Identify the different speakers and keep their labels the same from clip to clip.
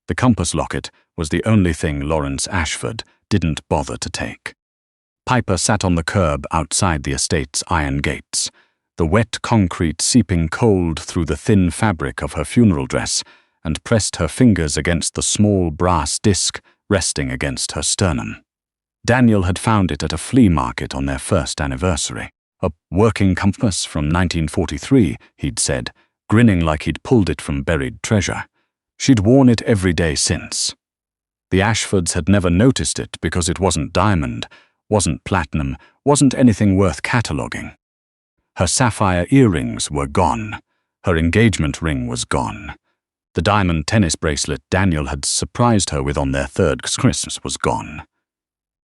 Speaker 1: The compass locket was the only thing Lawrence Ashford didn't bother to take. Piper sat on the curb outside the estate's iron gates, the wet concrete seeping cold through the thin fabric of her funeral dress, and pressed her fingers against the small brass disc resting against her sternum. Daniel had found it at a flea market on their first anniversary. A working compass from 1943, he'd said, grinning like he'd pulled it from buried treasure. She'd worn it every day since. The Ashfords had never noticed it because it wasn't diamond, wasn't platinum, wasn't anything worth cataloguing. Her sapphire earrings were gone. Her engagement ring was gone. The diamond tennis bracelet Daniel had surprised her with on their third Christmas was gone.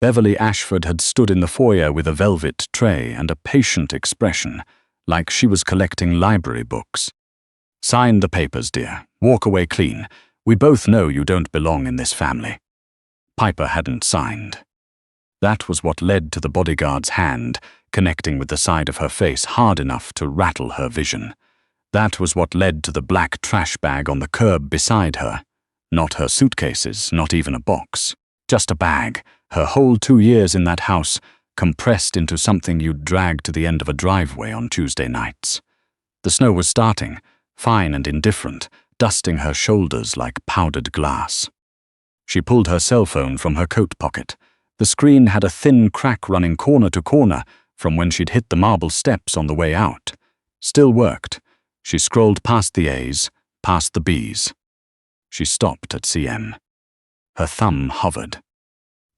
Speaker 1: Beverly Ashford had stood in the foyer with a velvet tray and a patient expression, like she was collecting library books. "Sign the papers, dear. Walk away clean. We both know you don't belong in this family." Piper hadn't signed. That was what led to the bodyguard's hand connecting with the side of her face hard enough to rattle her vision. That was what led to the black trash bag on the curb beside her. Not her suitcases, not even a box. Just a bag, her whole 2 years in that house, compressed into something you'd drag to the end of a driveway on Tuesday nights. The snow was starting, fine and indifferent, dusting her shoulders like powdered glass. She pulled her cell phone from her coat pocket. The screen had a thin crack running corner to corner from when she'd hit the marble steps on the way out. Still worked. She scrolled past the A's, past the B's. She stopped at CM. Her thumb hovered.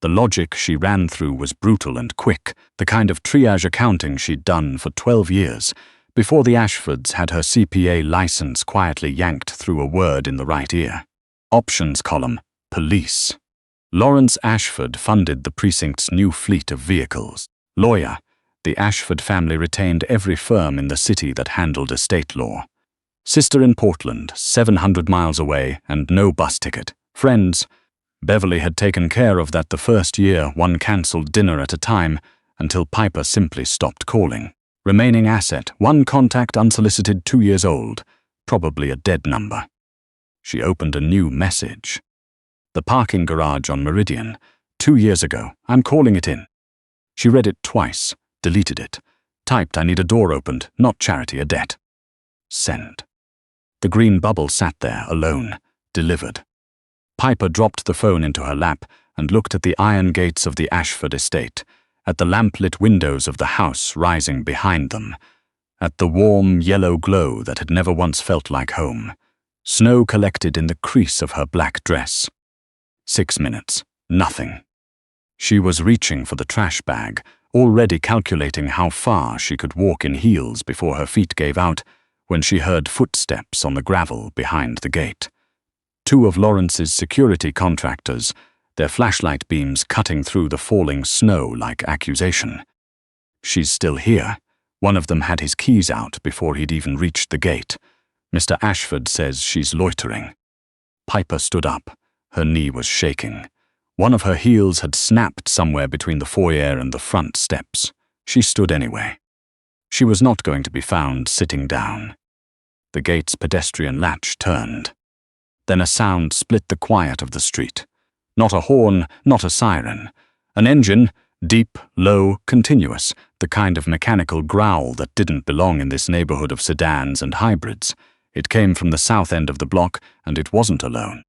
Speaker 1: The logic she ran through was brutal and quick, the kind of triage accounting she'd done for 12 years, before the Ashfords had her CPA license quietly yanked through a word in the right ear. Options column, police. Lawrence Ashford funded the precinct's new fleet of vehicles. Lawyer. The Ashford family retained every firm in the city that handled estate law. Sister in Portland, 700 miles away, and no bus ticket. Friends. Beverly had taken care of that the first year, one cancelled dinner at a time, until Piper simply stopped calling. Remaining asset, one contact unsolicited 2 years old, probably a dead number. She opened a new message. The parking garage on Meridian, 2 years ago, I'm calling it in. She read it twice, deleted it, typed I need a door opened, not charity, a debt. Send. The green bubble sat there, alone, delivered. Piper dropped the phone into her lap and looked at the iron gates of the Ashford estate, at the lamp-lit windows of the house rising behind them, at the warm yellow glow that had never once felt like home. Snow collected in the crease of her black dress. 6 minutes. Nothing. She was reaching for the trash bag, already calculating how far she could walk in heels before her feet gave out, when she heard footsteps on the gravel behind the gate. 2 of Lawrence's security contractors, their flashlight beams cutting through the falling snow like accusation. She's still here. One of them had his keys out before he'd even reached the gate. Mr. Ashford says she's loitering. Piper stood up. Her knee was shaking. One of her heels had snapped somewhere between the foyer and the front steps. She stood anyway. She was not going to be found sitting down. The gate's pedestrian latch turned. Then a sound split the quiet of the street. Not a horn, not a siren. An engine, deep, low, continuous, the kind of mechanical growl that didn't belong in this neighborhood of sedans and hybrids. It came from the south end of the block, and it wasn't alone.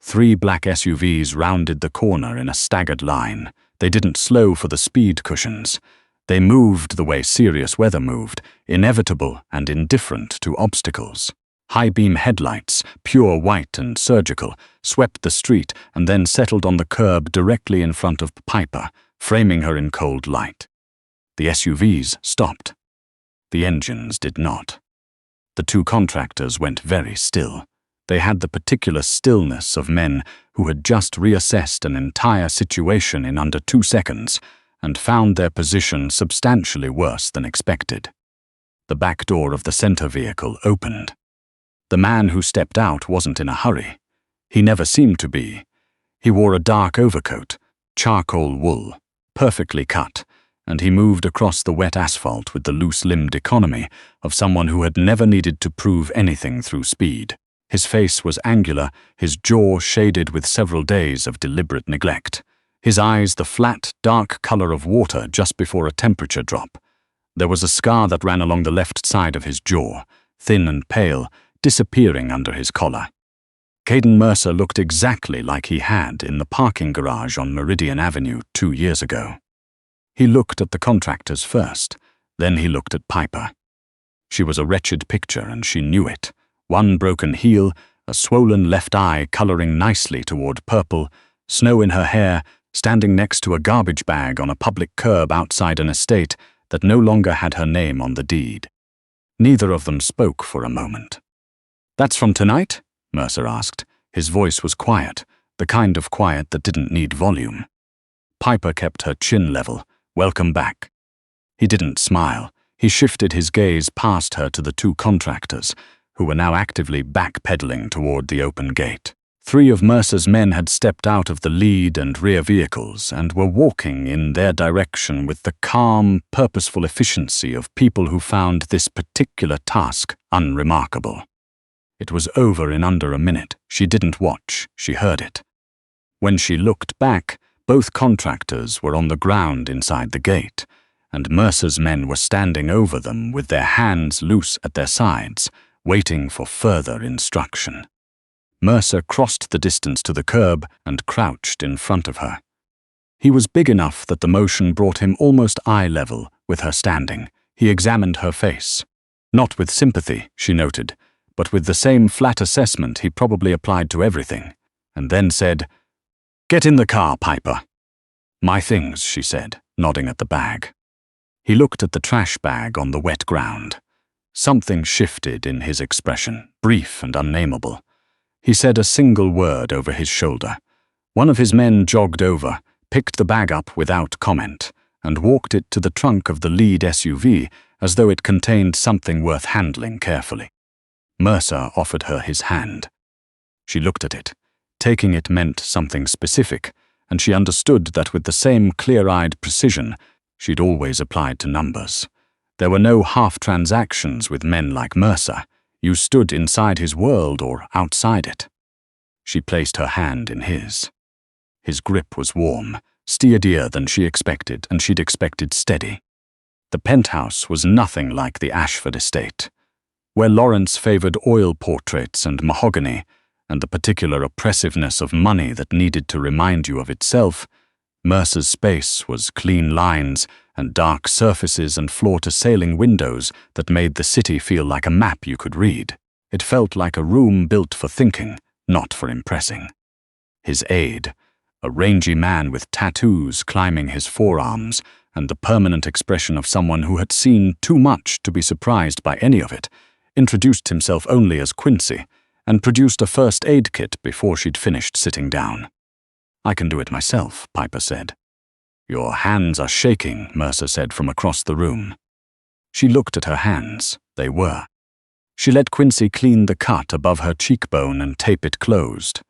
Speaker 1: 3 black SUVs rounded the corner in a staggered line. They didn't slow for the speed cushions. They moved the way serious weather moved, inevitable and indifferent to obstacles. High-beam headlights, pure white and surgical, swept the street and then settled on the curb directly in front of Piper, framing her in cold light. The SUVs stopped. The engines did not. The 2 contractors went very still. They had the particular stillness of men who had just reassessed an entire situation in under 2 seconds and found their position substantially worse than expected. The back door of the center vehicle opened. The man who stepped out wasn't in a hurry. He never seemed to be. He wore a dark overcoat, charcoal wool, perfectly cut, and he moved across the wet asphalt with the loose-limbed economy of someone who had never needed to prove anything through speed. His face was angular, his jaw shaded with several days of deliberate neglect. His eyes the flat, dark color of water just before a temperature drop. There was a scar that ran along the left side of his jaw, thin and pale, disappearing under his collar. Caden Mercer looked exactly like he had in the parking garage on Meridian Avenue 2 years ago. He looked at the contractors first, then he looked at Piper. She was a wretched picture, and she knew it. One broken heel, a swollen left eye coloring nicely toward purple, snow in her hair, standing next to a garbage bag on a public curb outside an estate that no longer had her name on the deed. Neither of them spoke for a moment. "That's from tonight?" Mercer asked. His voice was quiet, the kind of quiet that didn't need volume. Piper kept her chin level. "Welcome back." He didn't smile. He shifted his gaze past her to the two contractors, who were now actively backpedaling toward the open gate. 3 of Mercer's men had stepped out of the lead and rear vehicles and were walking in their direction with the calm, purposeful efficiency of people who found this particular task unremarkable. It was over in under a minute. She didn't watch, she heard it. When she looked back, both contractors were on the ground inside the gate, and Mercer's men were standing over them with their hands loose at their sides, waiting for further instruction. Mercer crossed the distance to the curb and crouched in front of her. He was big enough that the motion brought him almost eye level with her standing. He examined her face. Not with sympathy, she noted, but with the same flat assessment he probably applied to everything, and then said, "Get in the car, Piper." "My things," she said, nodding at the bag. He looked at the trash bag on the wet ground. Something shifted in his expression, brief and unnameable. He said a single word over his shoulder. One of his men jogged over, picked the bag up without comment, and walked it to the trunk of the lead SUV as though it contained something worth handling carefully. Mercer offered her his hand. She looked at it. Taking it meant something specific, and she understood that with the same clear-eyed precision she'd always applied to numbers. There were no half-transactions with men like Mercer. You stood inside his world or outside it. She placed her hand in his. His grip was warm, steadier than she expected, and she'd expected steady. The penthouse was nothing like the Ashford estate. Where Lawrence favored oil portraits and mahogany, and the particular oppressiveness of money that needed to remind you of itself, Mercer's space was clean lines and dark surfaces and floor-to-ceiling windows that made the city feel like a map you could read. It felt like a room built for thinking, not for impressing. His aide, a rangy man with tattoos climbing his forearms and the permanent expression of someone who had seen too much to be surprised by any of it, introduced himself only as Quincy and produced a first aid kit before she'd finished sitting down. "I can do it myself," Piper said. "Your hands are shaking," Mercer said from across the room. She looked at her hands. They were. She let Quincy clean the cut above her cheekbone and tape it closed.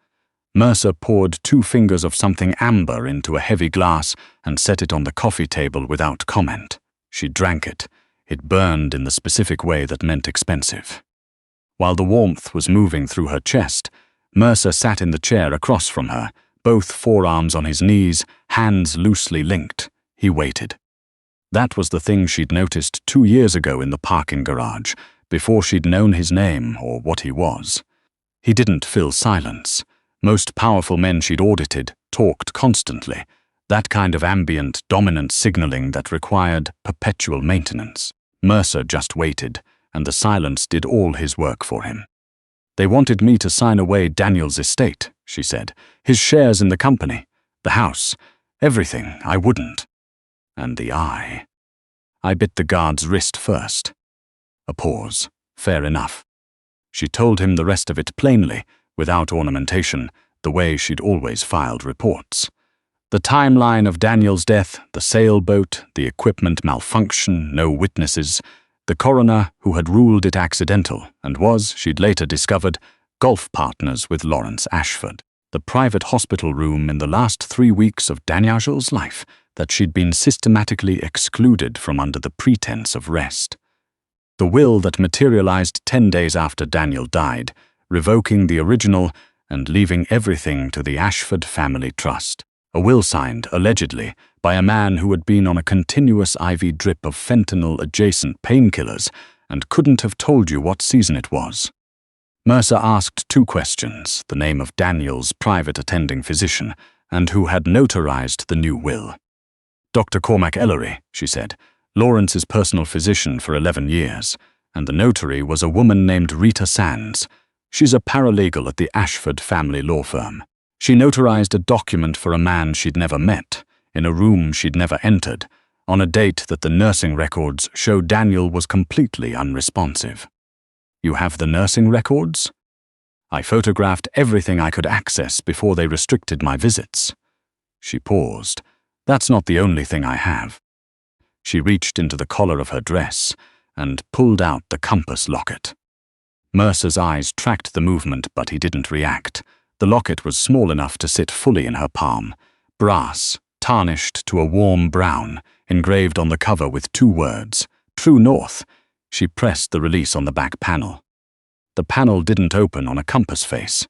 Speaker 1: Mercer poured 2 fingers of something amber into a heavy glass and set it on the coffee table without comment. She drank it. It burned in the specific way that meant expensive. While the warmth was moving through her chest, Mercer sat in the chair across from her, both forearms on his knees, hands loosely linked. He waited. That was the thing she'd noticed 2 years ago in the parking garage, before she'd known his name or what he was. He didn't fill silence. Most powerful men she'd audited talked constantly, that kind of ambient, dominant signaling that required perpetual maintenance. Mercer just waited, and the silence did all his work for him. "They wanted me to sign away Daniel's estate," she said. "His shares in the company, the house, everything. I wouldn't." And the eye. "I bit the guard's wrist first." A pause. Fair enough. She told him the rest of it plainly, without ornamentation, the way she'd always filed reports. The timeline of Daniel's death, the sailboat, the equipment malfunction, no witnesses, the coroner who had ruled it accidental and was, she'd later discovered, golf partners with Lawrence Ashford. The private hospital room in the last 3 weeks of Daniel's life that she'd been systematically excluded from under the pretense of rest. The will that materialized 10 days after Daniel died, revoking the original and leaving everything to the Ashford family trust. A will signed, allegedly, by a man who had been on a continuous IV drip of fentanyl-adjacent painkillers and couldn't have told you what season it was. Mercer asked 2 questions, the name of Daniel's private attending physician, and who had notarized the new will. Dr. Cormac Ellery, she said, Lawrence's personal physician for 11 years, and the notary was a woman named Rita Sands. She's a paralegal at the Ashford family law firm. She notarized a document for a man she'd never met, in a room she'd never entered, on a date that the nursing records show Daniel was completely unresponsive. You have the nursing records? I photographed everything I could access before they restricted my visits. She paused. That's not the only thing I have. She reached into the collar of her dress and pulled out the compass locket. Mercer's eyes tracked the movement, but he didn't react. The locket was small enough to sit fully in her palm. Brass, tarnished to a warm brown, engraved on the cover with 2 words, True North. She pressed the release on the back panel. The panel didn't open on a compass face.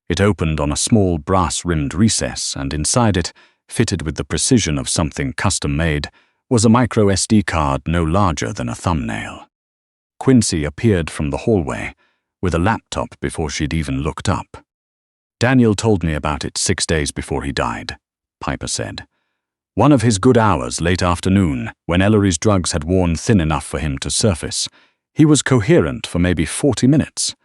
Speaker 1: It opened on a small brass-rimmed recess, and inside it, fitted with the precision of something custom-made, was a micro SD card no larger than a thumbnail. Quincy appeared from the hallway, with a laptop before she'd even looked up. Daniel told me about it 6 days before he died, Piper said. One of his good hours late afternoon, when Ellery's drugs had worn thin enough for him to surface. He was coherent for maybe 40 minutes.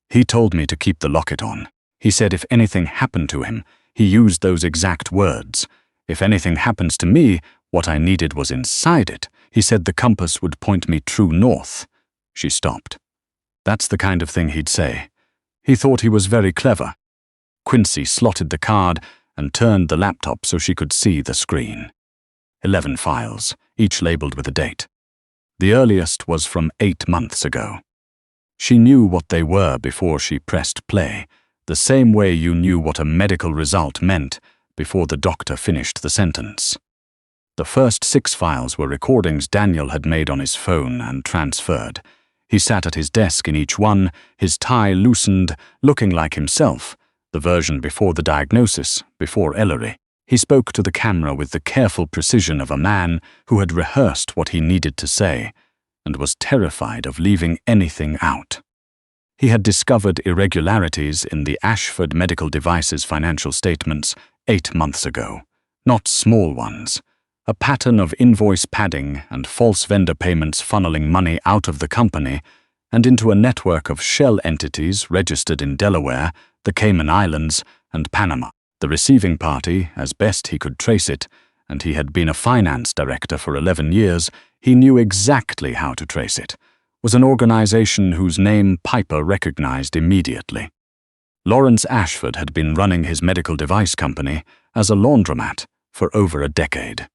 Speaker 1: He told me to keep the locket on. He said if anything happened to him, he used those exact words. If anything happens to me, what I needed was inside it. He said the compass would point me true north. She stopped. That's the kind of thing he'd say. He thought he was very clever. Quincy slotted the card and turned the laptop so she could see the screen. 11 files, each labeled with a date. The earliest was from 8 months ago. She knew what they were before she pressed play, the same way you knew what a medical result meant before the doctor finished the sentence. The first 6 files were recordings Daniel had made on his phone and transferred. He sat at his desk in each one, his tie loosened, looking like himself, the version before the diagnosis, before Ellery. He spoke to the camera with the careful precision of a man who had rehearsed what he needed to say and was terrified of leaving anything out. He had discovered irregularities in the Ashford Medical Devices financial statements 8 months ago, not small ones. A pattern of invoice padding and false vendor payments funneling money out of the company and into a network of shell entities registered in Delaware, the Cayman Islands, and Panama. The receiving party, as best he could trace it, and he had been a finance director for 11 years, he knew exactly how to trace it, was an organization whose name Piper recognized immediately. Lawrence Ashford had been running his medical device company as a laundromat for over a decade.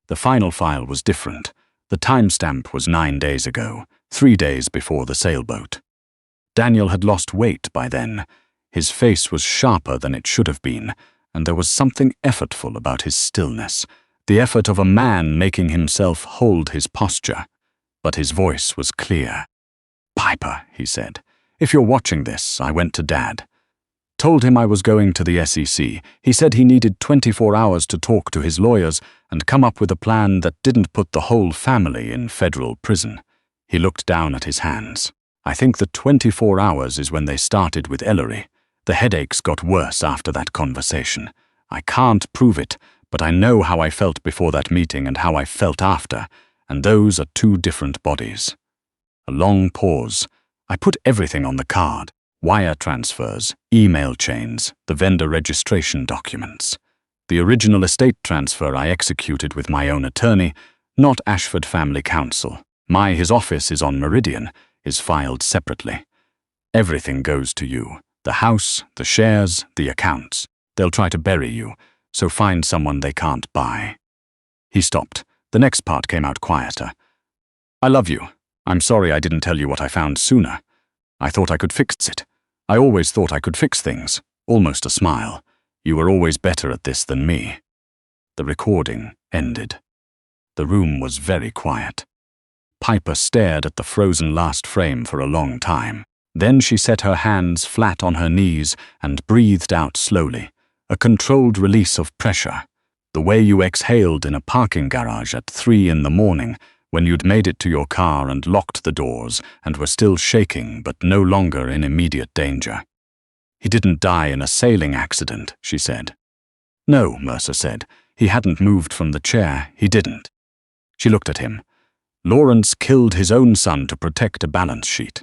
Speaker 1: The final file was different. The timestamp was 9 days ago, 3 days before the sailboat. Daniel had lost weight by then. His face was sharper than it should have been, and there was something effortful about his stillness, the effort of a man making himself hold his posture. But his voice was clear. "Piper," he said, "if you're watching this, I went to Dad. Told him I was going to the SEC. He said he needed 24 hours to talk to his lawyers and come up with a plan that didn't put the whole family in federal prison." He looked down at his hands. "I think the 24 hours is when they started with Ellery. The headaches got worse after that conversation. I can't prove it, but I know how I felt before that meeting and how I felt after, and those are 2 different bodies." A long pause. "I put everything on the card. Wire transfers, email chains, the vendor registration documents. The original estate transfer I executed with my own attorney, not Ashford Family Counsel. His office is on Meridian, is filed separately. Everything goes to you. The house, the shares, the accounts. They'll try to bury you, so find someone they can't buy." He stopped. The next part came out quieter. "I love you. I'm sorry I didn't tell you what I found sooner. I thought I could fix it. I always thought I could fix things." Almost a smile. "You were always better at this than me." The recording ended. The room was very quiet. Piper stared at the frozen last frame for a long time. Then she set her hands flat on her knees and breathed out slowly, a controlled release of pressure, the way you exhaled in a parking garage at 3 in the morning when you'd made it to your car and locked the doors and were still shaking but no longer in immediate danger. "He didn't die in a sailing accident," she said. "No," Mercer said. "He hadn't moved from the chair. He didn't." She looked at him. "Lawrence killed his own son to protect a balance sheet."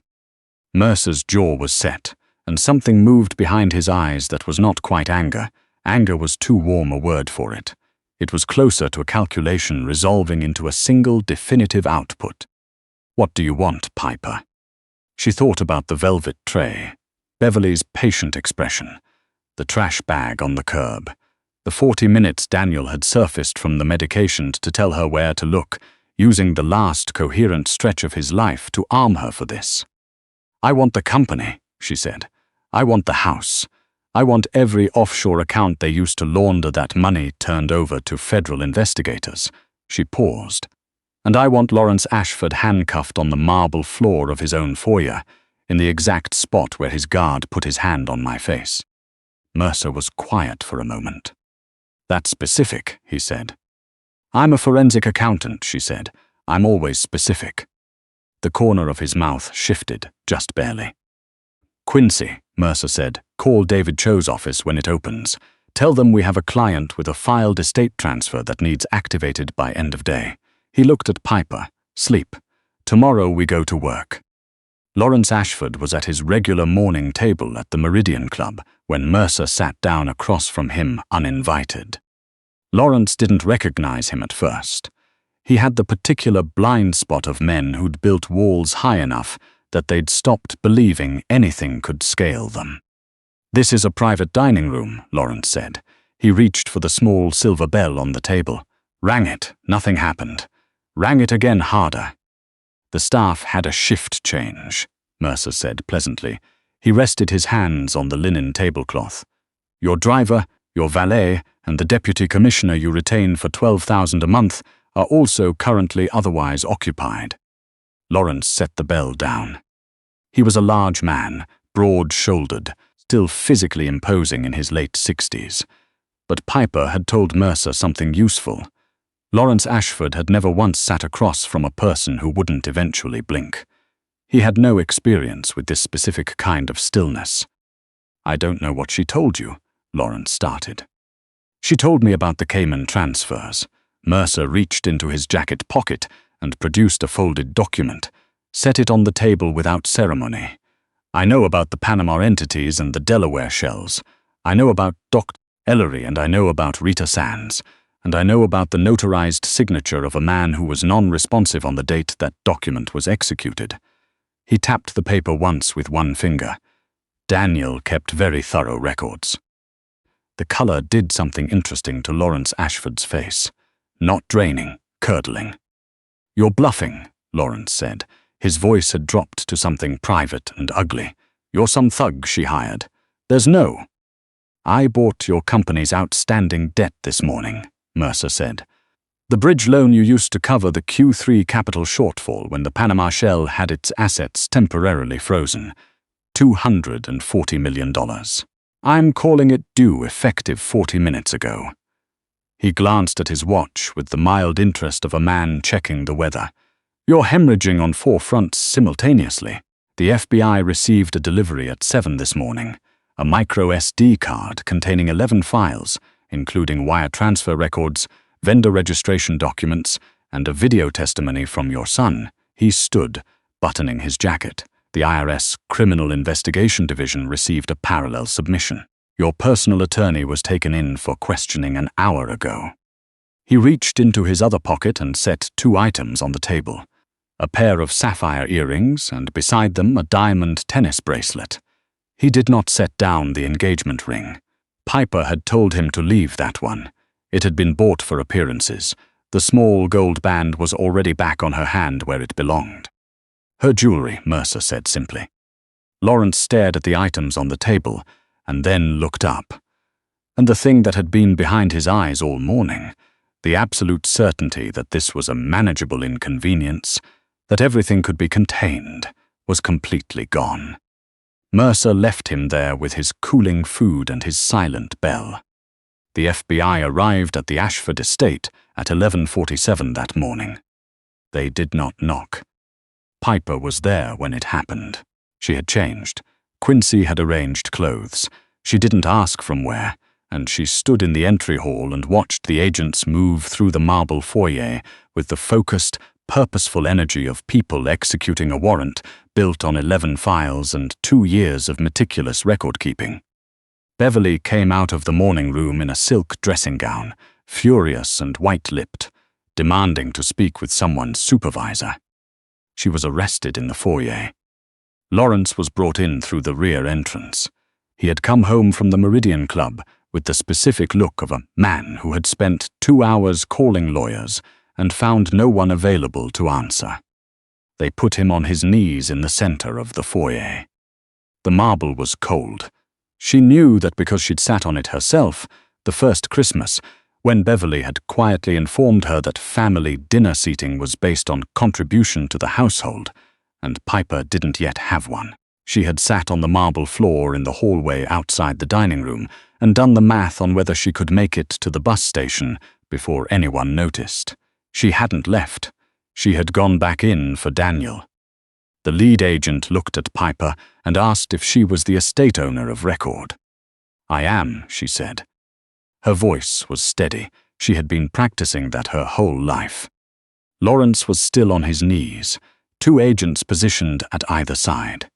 Speaker 1: Mercer's jaw was set, and something moved behind his eyes that was not quite anger. Anger was too warm a word for it. It was closer to a calculation resolving into a single definitive output. "What do you want, Piper?" She thought about the velvet tray, Beverly's patient expression, the trash bag on the curb, the 40 minutes Daniel had surfaced from the medications to tell her where to look, using the last coherent stretch of his life to arm her for this. "I want the company," she said. "I want the house. I want every offshore account they used to launder that money turned over to federal investigators." She paused. "And I want Lawrence Ashford handcuffed on the marble floor of his own foyer, in the exact spot where his guard put his hand on my face." Mercer was quiet for a moment. "That's specific," he said. "I'm a forensic accountant," she said. "I'm always specific." The corner of his mouth shifted, just barely. "Quincy," Mercer said, "call David Cho's office when it opens. Tell them we have a client with a filed estate transfer that needs activated by end of day." He looked at Piper. "Sleep. Tomorrow we go to work." Lawrence Ashford was at his regular morning table at the Meridian Club when Mercer sat down across from him uninvited. Lawrence didn't recognize him at first. He had the particular blind spot of men who'd built walls high enough that they'd stopped believing anything could scale them. "This is a private dining room," Lawrence said. He reached for the small silver bell on the table. Rang it. Nothing happened. Rang it again harder. "The staff had a shift change," Mercer said pleasantly. He rested his hands on the linen tablecloth. "Your driver, your valet, and the deputy commissioner you retain for $12,000 a month are also currently otherwise occupied." Lawrence set the bell down. He was a large man, broad-shouldered, still physically imposing in his late 60s. But Piper had told Mercer something useful. Lawrence Ashford had never once sat across from a person who wouldn't eventually blink. He had no experience with this specific kind of stillness. "I don't know what she told you," Lawrence started. "She told me about the Cayman transfers." Mercer reached into his jacket pocket and produced a folded document, set it on the table without ceremony. "I know about the Panama entities and the Delaware shells. I know about Dr. Ellery, and I know about Rita Sands. And I know about the notarized signature of a man who was non-responsive on the date that document was executed." He tapped the paper once with one finger. "Daniel kept very thorough records." The color did something interesting to Lawrence Ashford's face. Not draining, curdling. "You're bluffing," Lawrence said. His voice had dropped to something private and ugly. "You're some thug she hired. There's no." "I bought your company's outstanding debt this morning," Mercer said. "The bridge loan you used to cover the Q3 capital shortfall when the Panama Shell had its assets temporarily frozen. $240 million. I'm calling it due effective 40 minutes ago." He glanced at his watch with the mild interest of a man checking the weather. "You're hemorrhaging on 4 fronts simultaneously. The FBI received a delivery at 7 this morning, a micro SD card containing 11 files, including wire transfer records, vendor registration documents, and a video testimony from your son." He stood, buttoning his jacket. "The IRS Criminal Investigation Division received a parallel submission. Your personal attorney was taken in for questioning an hour ago." He reached into his other pocket and set 2 items on the table. A pair of sapphire earrings, and beside them a diamond tennis bracelet. He did not set down the engagement ring. Piper had told him to leave that one. It had been bought for appearances. The small gold band was already back on her hand where it belonged. "Her jewelry," Mercer said simply. Lawrence stared at the items on the table, and then looked up. And the thing that had been behind his eyes all morning, the absolute certainty that this was a manageable inconvenience, that everything could be contained, was completely gone. Mercer left him there with his cooling food and his silent bell. The FBI arrived at the Ashford estate at 11:47 that morning. They did not knock. Piper was there when it happened. She had changed. Quincy had arranged clothes. She didn't ask from where, and she stood in the entry hall and watched the agents move through the marble foyer with the focused, purposeful energy of people executing a warrant built on 11 files and 2 years of meticulous record-keeping. Beverly came out of the morning room in a silk dressing gown, furious and white-lipped, demanding to speak with someone's supervisor. She was arrested in the foyer. Lawrence was brought in through the rear entrance. He had come home from the Meridian Club with the specific look of a man who had spent 2 hours calling lawyers and found no one available to answer. They put him on his knees in the center of the foyer. The marble was cold. She knew that because she'd sat on it herself, the first Christmas, when Beverly had quietly informed her that family dinner seating was based on contribution to the household, and Piper didn't yet have one. She had sat on the marble floor in the hallway outside the dining room and done the math on whether she could make it to the bus station before anyone noticed. She hadn't left. She had gone back in for Daniel. The lead agent looked at Piper and asked if she was the estate owner of record. "I am," she said. Her voice was steady. She had been practicing that her whole life. Lawrence was still on his knees, 2 agents positioned at either side.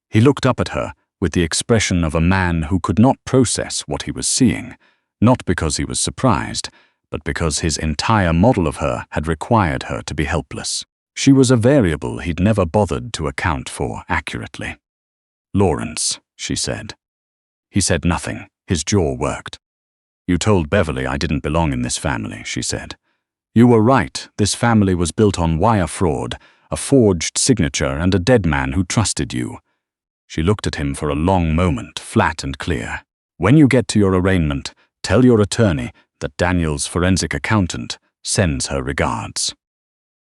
Speaker 1: He looked up at her with the expression of a man who could not process what he was seeing, not because he was surprised, but because his entire model of her had required her to be helpless. She was a variable he'd never bothered to account for accurately. "Lawrence," she said. He said nothing. His jaw worked. "You told Beverly I didn't belong in this family," she said. "You were right. This family was built on wire fraud, a forged signature, and a dead man who trusted you." She looked at him for a long moment, flat and clear. "When you get to your arraignment, tell your attorney that Daniel's forensic accountant sends her regards."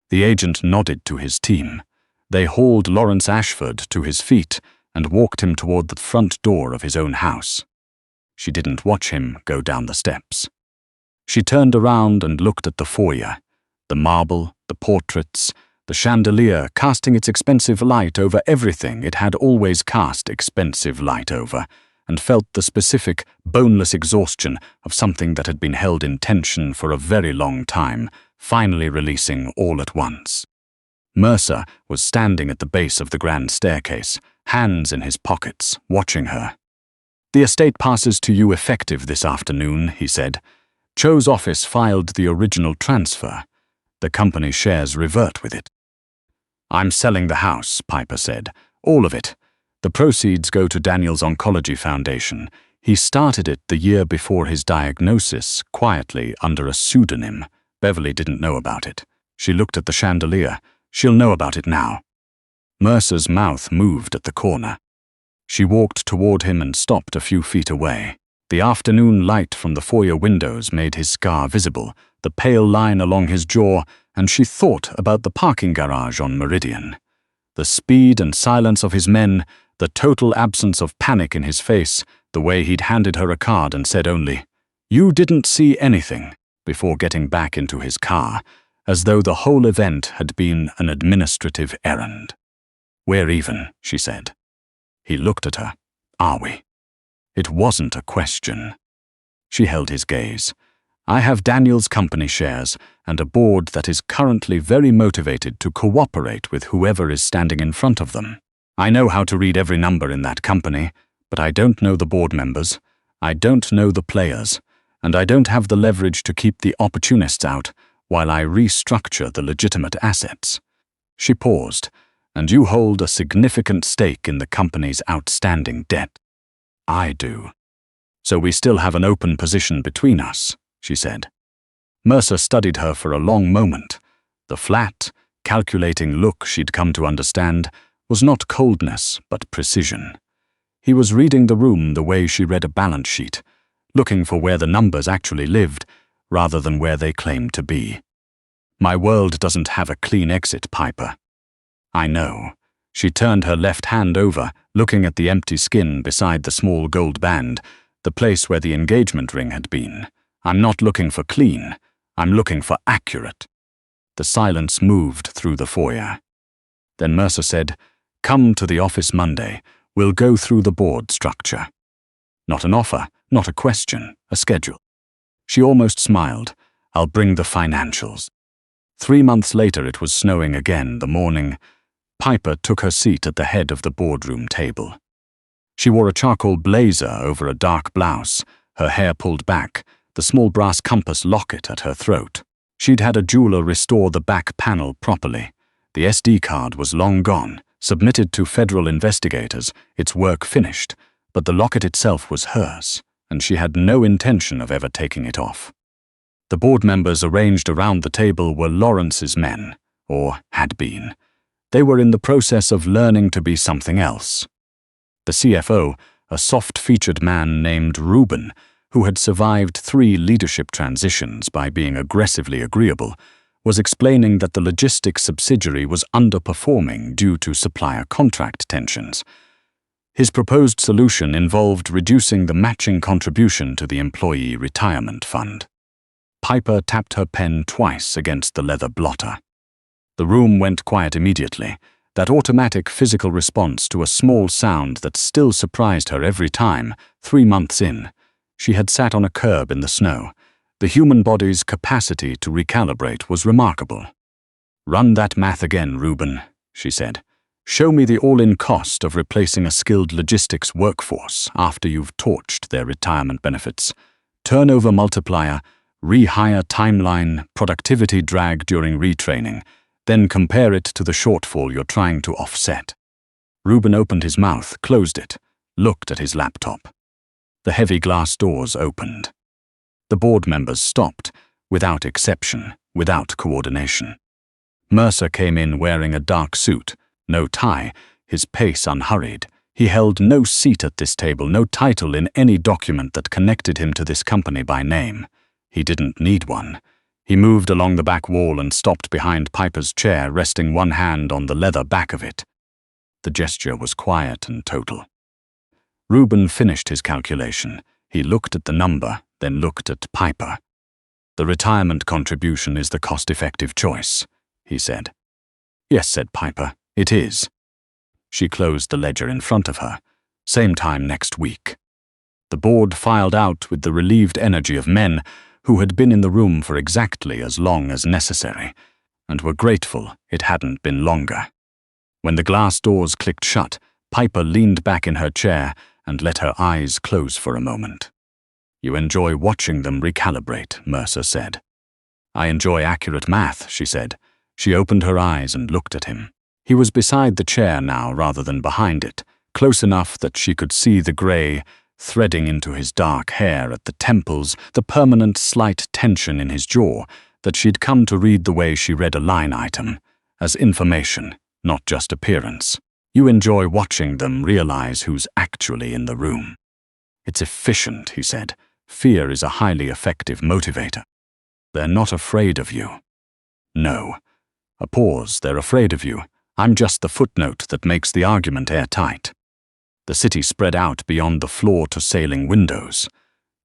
Speaker 1: The agent nodded to his team. They hauled Lawrence Ashford to his feet and walked him toward the front door of his own house. She didn't watch him go down the steps. She turned around and looked at the foyer, the marble, the portraits, the chandelier casting its expensive light over everything it had always cast expensive light over, and felt the specific, boneless exhaustion of something that had been held in tension for a very long time, finally releasing all at once. Mercer was standing at the base of the grand staircase, hands in his pockets, watching her. "The estate passes to you effective this afternoon," he said. "Cho's office filed the original transfer. The company shares revert with it." "I'm selling the house," Piper said. "All of it. The proceeds go to Daniel's Oncology Foundation. He started it the year before his diagnosis, quietly under a pseudonym. Beverly didn't know about it. She looked at the chandelier. She'll know about it now." Mercer's mouth moved at the corner. She walked toward him and stopped a few feet away. The afternoon light from the foyer windows made his scar visible, the pale line along his jaw, and she thought about the parking garage on Meridian. The speed and silence of his men, the total absence of panic in his face, the way he'd handed her a card and said only, "You didn't see anything," before getting back into his car, as though the whole event had been an administrative errand. "We're even," she said. He looked at her. "Are we?" It wasn't a question. She held his gaze. "I have Daniel's company shares and a board that is currently very motivated to cooperate with whoever is standing in front of them. I know how to read every number in that company, but I don't know the board members. I don't know the players, and I don't have the leverage to keep the opportunists out while I restructure the legitimate assets." She paused. "And you hold a significant stake in the company's outstanding debt." "I do. So we still have an open position between us," she said. Mercer studied her for a long moment. The flat, calculating look she'd come to understand was not coldness, but precision. He was reading the room the way she read a balance sheet, looking for where the numbers actually lived, rather than where they claimed to be. "My world doesn't have a clean exit, Piper." "I know. She turned her left hand over, looking at the empty skin beside the small gold band, the place where the engagement ring had been. "I'm not looking for clean. I'm looking for accurate." The silence moved through the foyer. Then Mercer said, "Come to the office Monday. We'll go through the board structure." Not an offer, not a question, a schedule. She almost smiled. "I'll bring the financials." 3 months later it was snowing again the morning. Piper took her seat at the head of the boardroom table. She wore a charcoal blazer over a dark blouse, her hair pulled back, the small brass compass locket at her throat. She'd had a jeweler restore the back panel properly. The SD card was long gone, submitted to federal investigators, its work finished, but the locket itself was hers, and she had no intention of ever taking it off. The board members arranged around the table were Lawrence's men, or had been. They were in the process of learning to be something else. The CFO, a soft-featured man named Reuben, who had survived 3 leadership transitions by being aggressively agreeable, was explaining that the logistics subsidiary was underperforming due to supplier contract tensions. His proposed solution involved reducing the matching contribution to the employee retirement fund. Piper tapped her pen twice against the leather blotter. The room went quiet immediately, that automatic physical response to a small sound that still surprised her every time, 3 months in. She had sat on a curb in the snow. The human body's capacity to recalibrate was remarkable. "Run that math again, Reuben," she said. "Show me the all-in cost of replacing a skilled logistics workforce after you've torched their retirement benefits. Turnover multiplier, rehire timeline, productivity drag during retraining. Then compare it to the shortfall you're trying to offset." Reuben opened his mouth, closed it, looked at his laptop. The heavy glass doors opened. The board members stopped, without exception, without coordination. Mercer came in wearing a dark suit, no tie, his pace unhurried. He held no seat at this table, no title in any document that connected him to this company by name. He didn't need one. He moved along the back wall and stopped behind Piper's chair, resting one hand on the leather back of it. The gesture was quiet and total. Reuben finished his calculation. He looked at the number, then looked at Piper. "The retirement contribution is the cost-effective choice," he said. "Yes," said Piper, "it is." She closed the ledger in front of her. "Same time next week." The board filed out with the relieved energy of men who had been in the room for exactly as long as necessary, and were grateful it hadn't been longer. When the glass doors clicked shut, Piper leaned back in her chair and let her eyes close for a moment. "You enjoy watching them recalibrate," Mercer said. "I enjoy accurate math," she said. She opened her eyes and looked at him. He was beside the chair now rather than behind it, close enough that she could see the grey, threading into his dark hair at the temples, the permanent slight tension in his jaw that she'd come to read the way she read a line item, as information, not just appearance. You enjoy watching them realize who's actually in the room. "It's efficient," he said. "Fear is a highly effective motivator. They're not afraid of you." "No." A pause. "They're afraid of you. I'm just the footnote that makes the argument airtight." The city spread out beyond the floor-to-ceiling windows.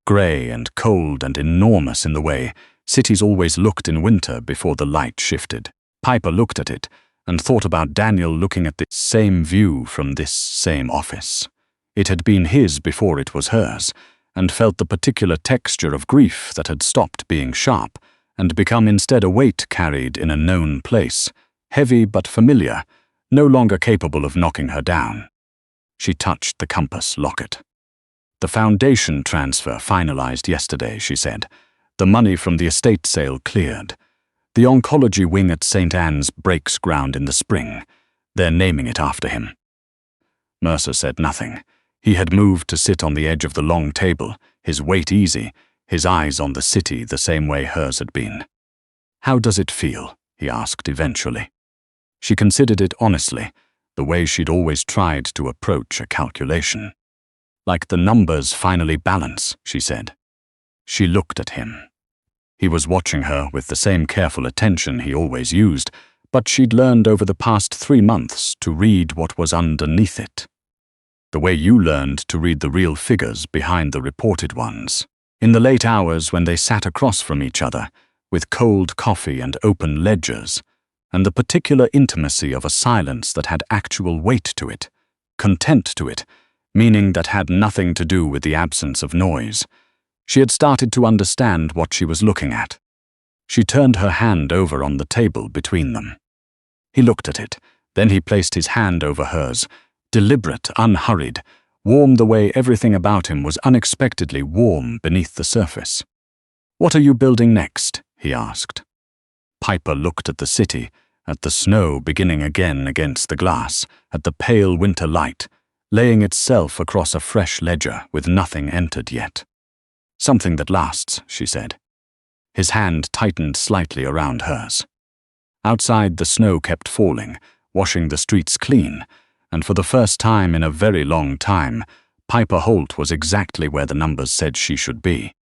Speaker 1: Grey and cold and enormous in the way cities always looked in winter before the light shifted. Piper looked at it and thought about Daniel looking at the same view from this same office. It had been his before it was hers, and felt the particular texture of grief that had stopped being sharp and become instead a weight carried in a known place, heavy but familiar, no longer capable of knocking her down. She touched the compass locket. "The foundation transfer finalized yesterday," she said. "The money from the estate sale cleared. The oncology wing at St. Anne's breaks ground in the spring. They're naming it after him." Mercer said nothing. He had moved to sit on the edge of the long table, his weight easy, his eyes on the city the same way hers had been. "How does it feel?" he asked eventually. She considered it honestly, the way she'd always tried to approach a calculation. "Like the numbers finally balance," she said. She looked at him. He was watching her with the same careful attention he always used, but she'd learned over the past 3 months to read what was underneath it. The way you learned to read the real figures behind the reported ones. In the late hours when they sat across from each other, with cold coffee and open ledgers, and the particular intimacy of a silence that had actual weight to it, content to it, meaning that had nothing to do with the absence of noise, she had started to understand what she was looking at. She turned her hand over on the table between them. He looked at it, then he placed his hand over hers, deliberate, unhurried, warm the way everything about him was unexpectedly warm beneath the surface. "What are you building next?" he asked. Piper looked at the city, at the snow beginning again against the glass, at the pale winter light, laying itself across a fresh ledger with nothing entered yet. "Something that lasts," she said. His hand tightened slightly around hers. Outside, the snow kept falling, washing the streets clean, and for the first time in a very long time, Piper Holt was exactly where the numbers said she should be.